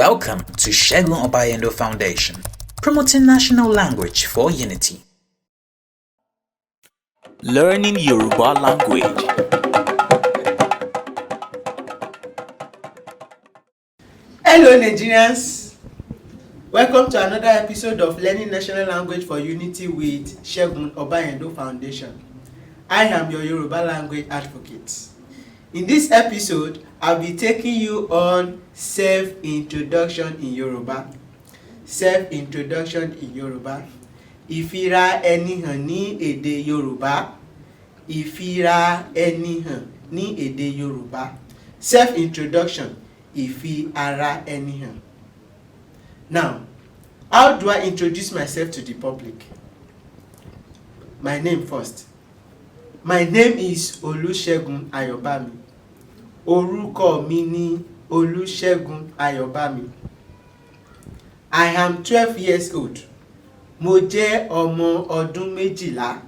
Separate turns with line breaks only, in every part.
Welcome to Segun Obayendo Foundation, promoting national language for unity.
Learning Yoruba language.
Hello Nigerians! Welcome to another episode of Learning National Language for Unity with Segun Obayendo Foundation. I am your Yoruba Language advocate. In this episode, I'll be taking you on self-introduction in Yoruba. Self-introduction in Yoruba. Ìfira ẹni hàn ní èdè Yorùbá. Ìfira ẹni hàn ní èdè Yorùbá. Self-introduction. Ìfi ara ẹni hàn. Now, how do I introduce myself to the public? My name first. My name is Olusegun Ayobami. Orúkọ mi ni Olusegun Ayobami. I am 12 years old. Mo jẹ́ ọmọ ọdún méjìlá.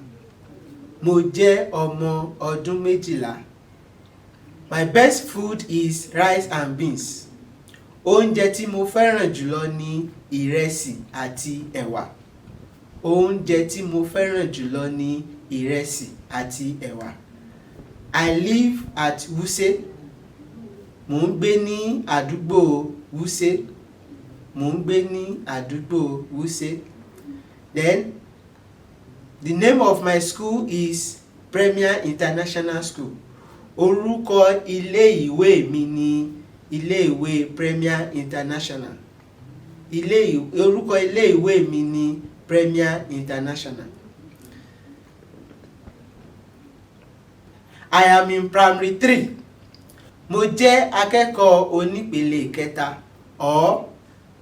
Mo jẹ́ ọmọ ọdún méjìlá. My best food is rice and beans. Oúnjẹ tí mo fẹ́ràn jùlọ ni ìrẹsì àti ẹ̀wà. Oúnjẹ tí mo fẹ́ràn jùlọ ni ìrẹsì àti ẹ̀wà. I live at Wuse. Mo ń gbé ní àdúgbò Wuse. Mo ń gbé ní àdúgbò Wuse. Then, the name of my school is Premier International School. Orúkọ ilé ìwé mi ni ilé ìwé Premier International. Orúkọ ilé ìwé mi ni Premier International. I am in primary 3. Mo jẹ́ akẹ́kọ̀ọ́ onípele kẹta or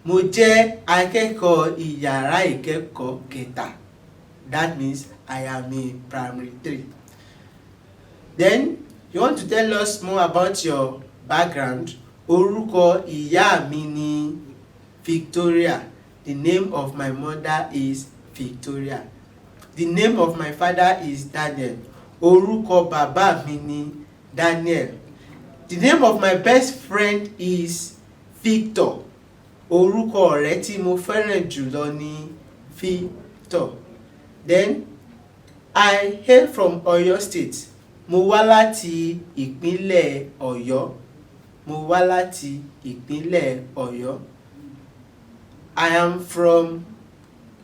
mo jẹ́ akẹ́kọ̀ọ́ ìyàrá ìkẹ́kọ̀ọ́ kẹta. That means I am in primary 3. Then, you want to tell us more about your background? Orúkọ ìyá mi ni Victoria. The name of my mother is Victoria. The name of my father is Daniel. Orúkọ bàbá mi ni Daniel. The name of my best friend is Victor. Orúkọ ọ̀rẹ́ tí mo fẹ́ràn jùlọ ni Victor. Then, I hail from Oyo State. Mo wá láti ìpínlẹ̀ Ọ̀yọ́. Mo wá láti ìpínlẹ̀ Ọ̀yọ́. I am from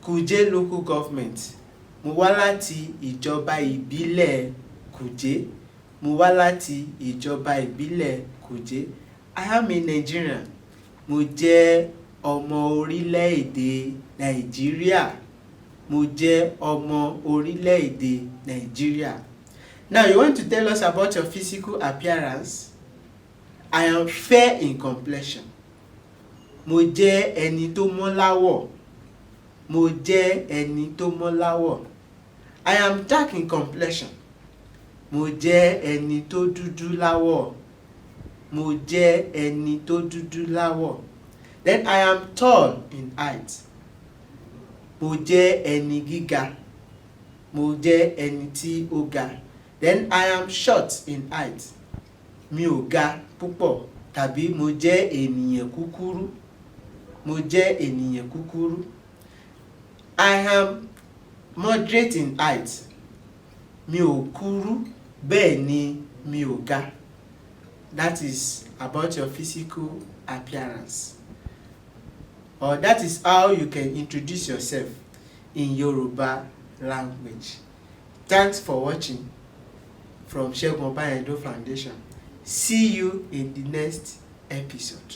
Kuje local government. Mo wá láti ìjọba ìbílẹ̀ Kuje. Mo wá láti ìjọba ìbílẹ̀ Kuje. I am a Nigerian. Mo jẹ́ ọmọ orílẹ̀-èdè Nàìjíríà. Mo jẹ́ ọmọ orílẹ̀-èdè Nàìjíríà. Now, you want to tell us about your physical appearance? I am fair in complexion. Mo jẹ́ ẹni tó mọ́ láwọ̀. Mo jẹ́ ẹni tó mọ́ láwọ̀. I am dark in complexion. Mo jẹ́ ẹni tó dúdú láwọ̀. Mo jẹ́ ẹni tó dúdú láwọ̀. Then I am tall in height. Mo jẹ́ ẹni gíga. Mo jẹ́ ẹni tí ó ga. Then I am short in height. Mi ò ga púpọ̀ tàbí mo jẹ́ ènìyàn kúkúrú. Mo jẹ́ ènìyàn kúkúrú. I am moderate in height. Mi ò kúrú bẹ́ẹ̀ ni mi ò ga. That is about your physical appearance. Or that is how you can introduce yourself in Yoruba language. Thanks for watching from Segun Obayendo Foundation. See you in the next episode.